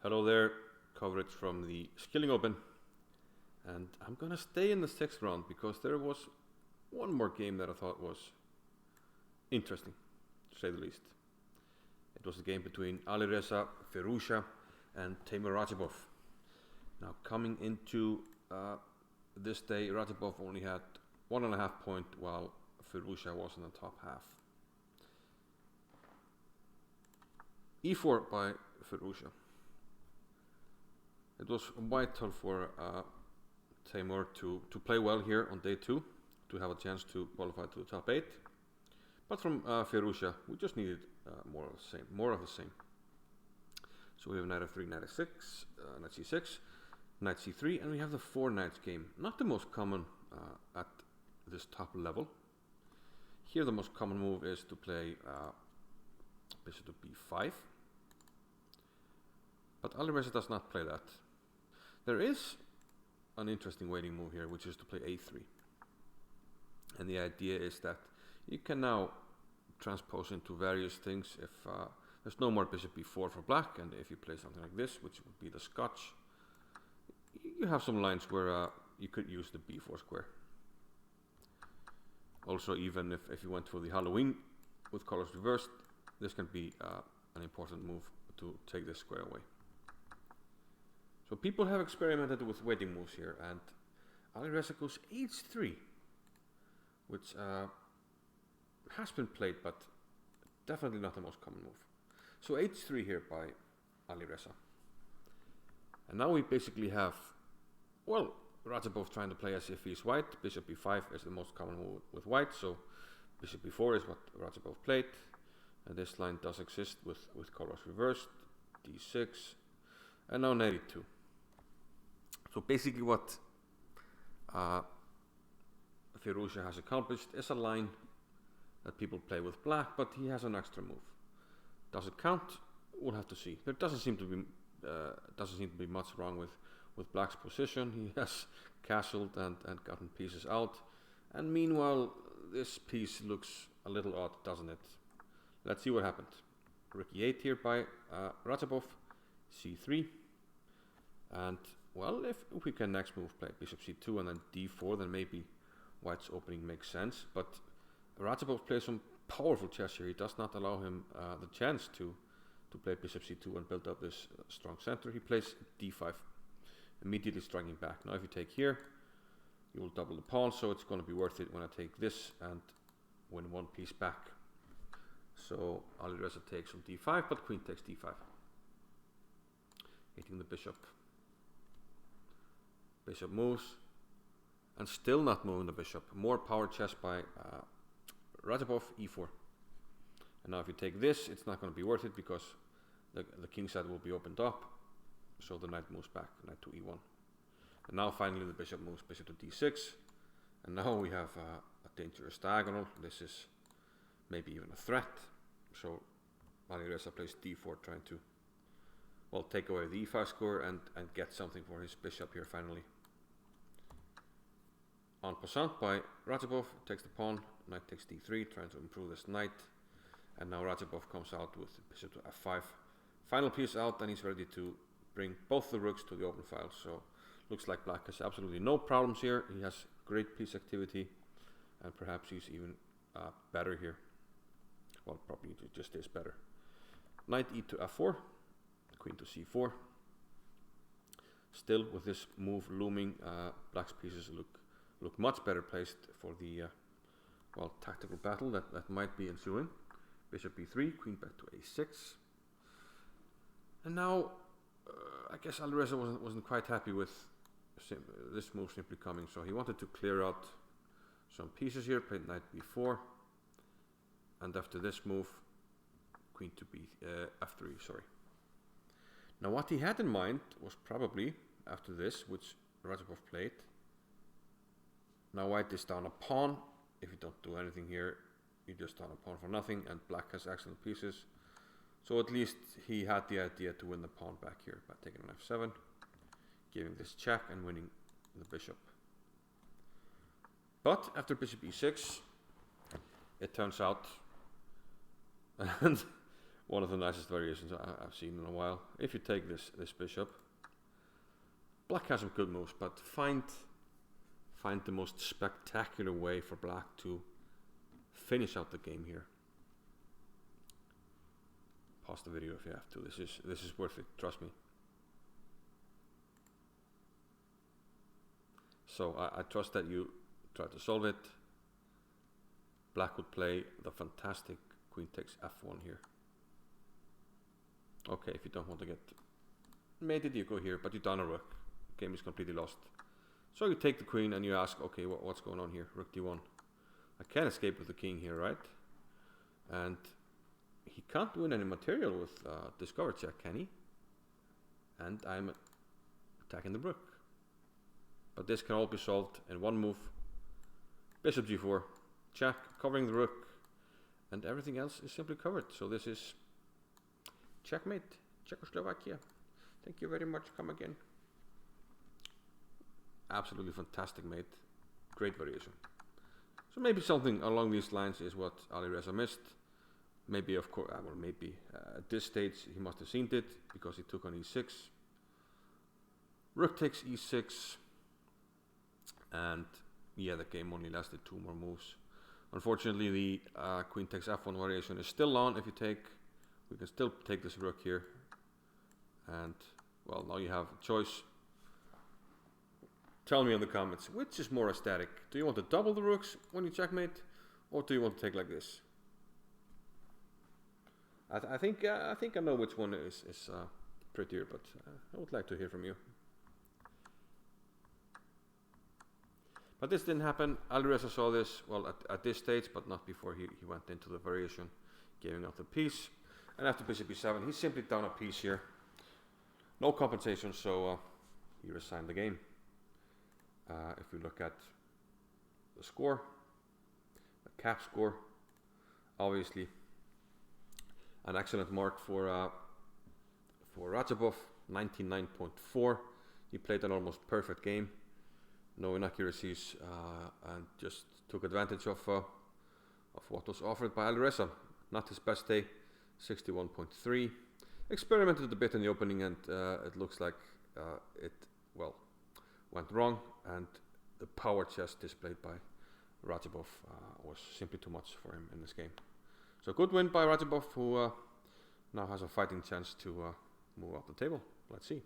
Hello there, coverage from the Skilling Open, and I'm gonna stay in the 6th round because there was one more game that I thought was interesting, to say the least. It was a game between Alireza Firouzja and Teimour Radjabov. Now coming into this day, Radjabov only had 1.5 points while Firouzja was in the top half. e4 by Firouzja. It was vital for Teimour to play well here on day 2, to have a chance to qualify to the top 8. But from Firouzja, we just needed more of the same. So we have knight f3, knight f6, knight c6, knight c3, and we have the 4 knights game. Not the most common at this top level. Here the most common move is to play bishop to b5. But Alireza does not play that. There is an interesting waiting move here, which is to play a3. And the idea is that you can now transpose into various things if there's no more bishop b4 for black, and if you play something like this, which would be the Scotch, you have some lines where you could use the b4 square. Also, even if you went for the Halloween with colors reversed, this can be an important move to take this square away. So people have experimented with waiting moves here, and Alireza goes h3, which has been played, but definitely not the most common move. So h3 here by Alireza. And now we basically have, well, Radjabov trying to play as if he's white. Bishop b5 is the most common move with white, so bishop b4 is what Radjabov played. And this line does exist with colors reversed, d6, and now knight e2. So basically what Firouzja has accomplished is a line that people play with black, but he has an extra move. Does it count? We'll have to see. There doesn't seem to be much wrong with black's position. He has castled and gotten pieces out. And meanwhile, this piece looks a little odd, doesn't it? Let's see what happened. Rook e8 here by Radjabov, c3. And, well, if we can next move play bishop c2 and then d4, then maybe white's opening makes sense. But Radjabov plays some powerful chess here. He does not allow him the chance to play bishop c2 and build up this strong center. He plays d5, immediately striking back. Now if you take here, you will double the pawn, so it's going to be worth it when I take this and win one piece back. So Alireza takes on d5, but queen takes d5, hitting the bishop. Bishop moves, and still not moving the bishop. More power chess by Radjabov, e4. And now if you take this, it's not going to be worth it because the king side will be opened up. So the knight moves back, knight to e1. And now finally the bishop moves, bishop to d6. And now we have a dangerous diagonal. This is maybe even a threat. So Alireza plays d4, trying to, well, take away the e5 score and get something for his bishop here finally. En passant by Radjabov, takes the pawn, knight takes d3, trying to improve this knight. And now Radjabov comes out with bishop to f5. Final piece out, and he's ready to bring both the rooks to the open file. So looks like black has absolutely no problems here. He has great piece activity, and perhaps he's even better here. Well, probably just is better. Knight e to f4, queen to c4. Still with this move looming, black's pieces look much better placed for the well, tactical battle that might be ensuing. Bishop b3, queen back to a6. And now I guess Alireza wasn't quite happy with this move simply coming, so he wanted to clear out some pieces here, played knight b4, and after this move, queen to f3, sorry. Now what he had in mind was probably, after this, which Radjabov played, now white is down a pawn. If you don't do anything here, you just down a pawn for nothing, and black has excellent pieces. So at least he had the idea to win the pawn back here by taking on f7, giving this check and winning the bishop. But after bishop e6, it turns out, and one of the nicest variations I've seen in a while. If you take this bishop, black has some good moves, but find the most spectacular way for black to finish out the game here. Pause the video if you have to. This is worth it, trust me. So I trust that you try to solve it. Black would play the fantastic queen takes f1 here. Okay, if you don't want to get mated, you go here, but you're down a rook. Game is completely lost. So you take the queen and you ask, okay, what's going on here? Rook d1. I can't escape with the king here, right? And he can't win any material with discover check, can he? And I'm attacking the rook. But this can all be solved in one move. Bishop g4, check, covering the rook, and everything else is simply covered. So this is checkmate, Czechoslovakia. Thank you very much, come again. Absolutely fantastic mate, great variation. So maybe something along these lines is what Alireza missed. Maybe, of course, well, maybe at this stage he must have seen it because he took on e6. Rook takes e6. And yeah, the game only lasted 2 more moves. Unfortunately, the queen takes f1 variation is still on. If you take, we can still take this rook here. And well, now you have a choice. Tell me in the comments, which is more aesthetic? Do you want to double the rooks when you checkmate, or do you want to take like this? I think I know which one is prettier, but I would like to hear from you. But this didn't happen. Alireza saw this, well, at this stage, but not before he went into the variation, giving up the piece. And after bishop e7, he's simply down a piece here. No compensation, so he resigned the game. If we look at the score, the cap score, obviously an excellent mark for Radjabov, 99.4. He played an almost perfect game. No inaccuracies, and just took advantage of what was offered by Alireza. Not his best day, 61.3. Experimented a bit in the opening, and it looks like it went wrong, and the power chess displayed by Radjabov was simply too much for him in this game. So good win by Radjabov, who now has a fighting chance to move up the table. Let's see.